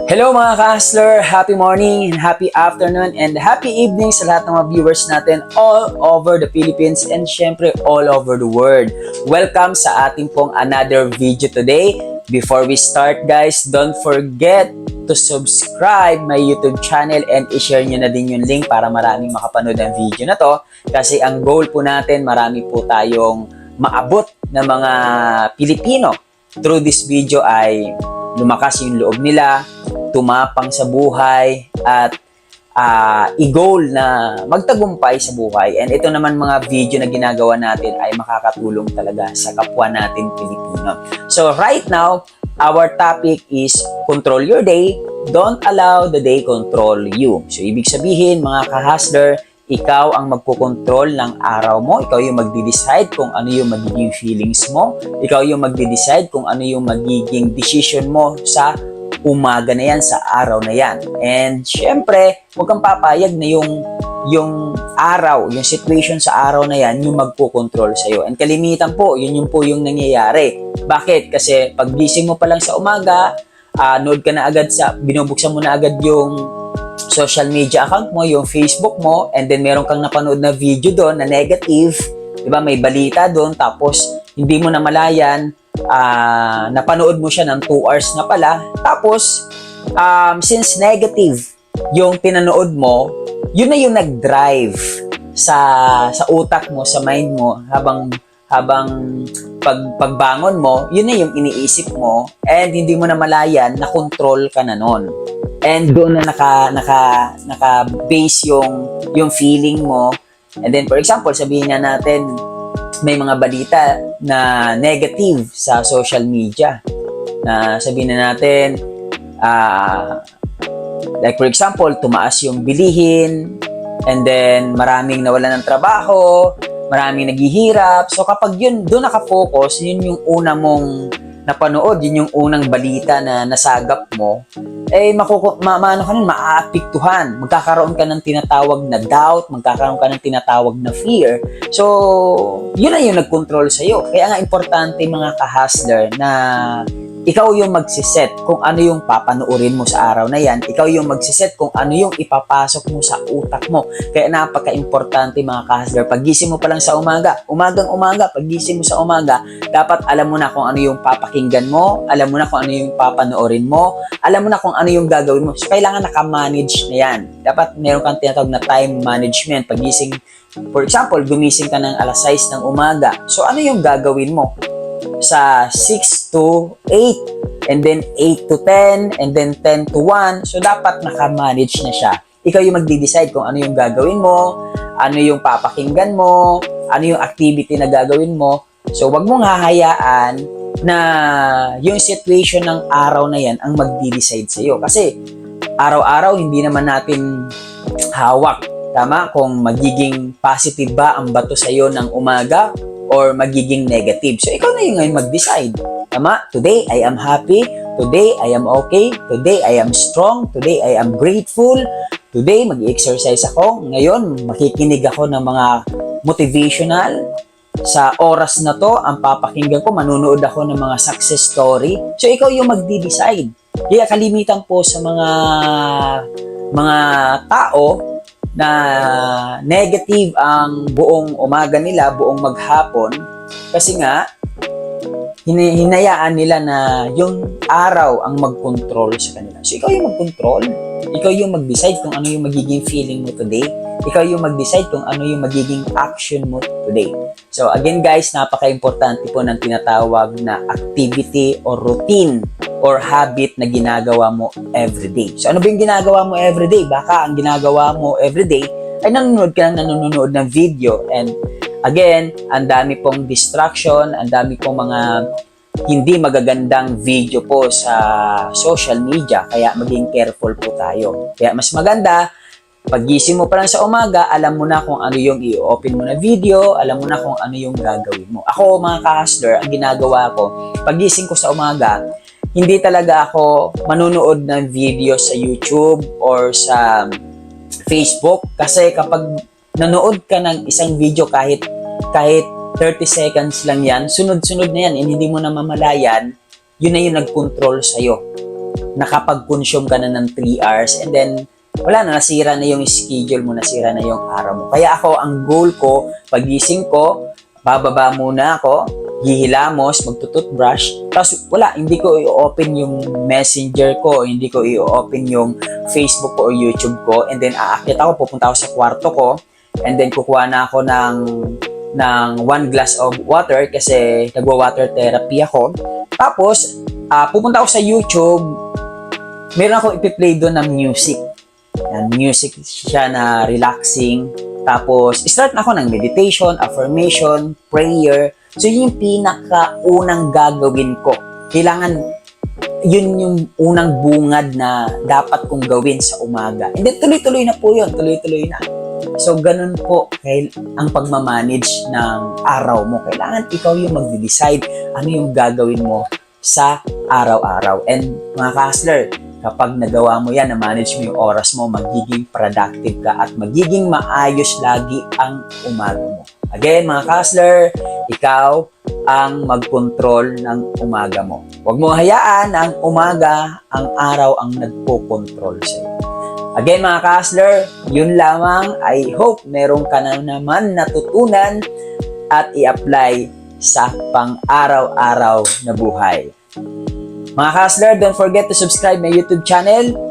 Hello mga ka-hustler! Happy morning, happy afternoon, and happy evening sa lahat ng mga viewers natin all over the Philippines and syempre all over the world. Welcome sa ating pong another video today. Before we start guys, don't forget to subscribe my YouTube channel and i-share nyo na din yung link para maraming makapanood ng video na to. Kasi ang goal po natin, marami po tayong maabot na mga Pilipino through this video ay lumakas yung loob nila, tumapang sa buhay at i-goal na magtagumpay sa buhay. And ito naman mga video na ginagawa natin ay makakatulong talaga sa kapwa natin Pilipino. So right now, our topic is control your day, don't allow the day control you. So ibig sabihin mga ka-hustler, ikaw ang magkokontrol ng araw mo, ikaw yung magde-decide kung ano yung magiging feelings mo, ikaw yung magde-decide kung ano yung magiging decision mo sa umaga na yan, sa araw na yan. And syempre, huwag kang papayag na yung araw, yung situation sa araw na yan, yung magpo-control sa'yo. And kalimitan po, yun po yung nangyayari. Bakit? Kasi pag gising mo pa lang sa umaga, nood ka na agad binubuksan mo na agad yung social media account mo, yung Facebook mo, and then meron kang napanood na video doon na negative, di ba? May balita doon, tapos hindi mo na malayan, napanood mo siya ng 2 hours na pala. Tapos, since negative yung pinanood mo, yun na yung nag-drive sa utak mo, sa mind mo, habang pagbangon mo, yun na yung iniisip mo, and hindi mo na malayan, na-control ka na nun. And doon na naka-base yung feeling mo. And then, for example, sabihin nga natin, may mga balita na negative sa social media na sabihin na natin like for example, tumaas yung bilihin and then maraming nawalan ng trabaho, maraming naghihirap. So kapag yun, doon nakafocus, yun yung una mong napanood, yun yung unang balita na nasagap mo, eh maaapektuhan. Magkakaroon ka ng tinatawag na doubt, magkakaroon ka ng tinatawag na fear. So, yun na yung nag-control sa'yo. Kaya nga importante mga ka-hustler na ikaw yung magsiset kung ano yung papanoorin mo sa araw na yan. Ikaw yung magsiset kung ano yung ipapasok mo sa utak mo. Kaya napaka-importante mga ka-hustler. Paggising mo pa lang sa umagang-umaga, paggising mo sa umaga, dapat alam mo na kung ano yung papakinggan mo, alam mo na kung ano yung papanoorin mo, alam mo na kung ano yung gagawin mo. So, kailangan naka-manage na yan. Dapat meron kang tinatawag na time management. Paggising, for example, gumising ka ng alas 6 ng umaga. So, ano yung gagawin mo? Sa 6 to 8, and then 8 to 10, and then 10 to 1. So, dapat naka-manage na siya. Ikaw yung magde-decide kung ano yung gagawin mo, ano yung papakinggan mo, ano yung activity na gagawin mo. So, wag mong hahayaan na yung situation ng araw na yan ang magde-decide sa'yo. Kasi, araw-araw, hindi naman natin hawak. Tama? Kung magiging positive ba ang bato sa'yo ng umaga or magiging negative. So, ikaw na yung ngayon mag-decide. Tama? Today, I am happy. Today, I am okay. Today, I am strong. Today, I am grateful. Today, mag-exercise ako. Ngayon, makikinig ako ng mga motivational. Sa oras na to, ang papakinggan ko, manunood ako ng mga success story. So, ikaw yung magde-decide. Kaya kalimitan po sa mga tao na negative ang buong umaga nila, buong maghapon, kasi nga, hinayaan nila na yung araw ang mag-control sa kanila. So, ikaw yung mag-control. Ikaw yung mag-decide kung ano yung magiging feeling mo today. Ikaw yung mag-decide kung ano yung magiging action mo today. So, again guys, napaka-importante po ng tinatawag na activity or routine or habit na ginagawa mo everyday. So, ano ba yung ginagawa mo everyday? Baka ang ginagawa mo everyday ay nanonood ng video. And again, ang dami pong distraction, ang dami pong mga hindi magagandang video po sa social media. Kaya maging careful po tayo. Kaya mas maganda, paggising mo pa lang sa umaga, alam mo na kung ano yung i-open mo na video, alam mo na kung ano yung gagawin mo. Ako mga ka-hustler, ang ginagawa ko, paggising ko sa umaga, hindi talaga ako manunood ng video sa YouTube or sa Facebook. Kasi kapag nanood ka ng isang video kahit 30 seconds lang yan, sunod-sunod na yan, and hindi mo na mamalayan, yun na yung nag-control sa'yo. nakapag-consume ka na ng 3 hours and then wala na, nasira na yung schedule mo, nasira na yung araw mo. Kaya ako, ang goal ko, pagising ko, bababa muna ako, hihilamos, magtututbrush, tapos wala, hindi ko i-open yung messenger ko, hindi ko i-open yung Facebook ko o YouTube ko, and then aakyat ako, pupunta ako sa kwarto ko, and then kukuha na ako ng 1 glass of water kasi nagwa-water therapy ako. Tapos, pupunta ako sa YouTube, meron akong ipi-play doon ng music. Yan, music siya na relaxing. Tapos, start na ako ng meditation, affirmation, prayer. So, yun yung pinakaunang gagawin ko. Kailangan, yun yung unang bungad na dapat kong gawin sa umaga. And then, tuloy-tuloy na po yun. Tuloy-tuloy na. So, ganun po ang pagmamanage ng araw mo. Kailangan ikaw yung magde-decide ano yung gagawin mo sa araw-araw. And mga ka-hustler, kapag nagawa mo yan, na-manage mo yung oras mo, magiging productive ka at magiging maayos lagi ang umaga mo. Again, mga ka-hustler, ikaw ang mag-control ng umaga mo. Huwag mo hayaan ang umaga, ang araw ang nagpo-control sa'yo. Again, mga ka-hustler, yun lamang. I hope meron ka na naman natutunan at i-apply sa pang-araw-araw na buhay. Mga ka-hustler, don't forget to subscribe my YouTube channel.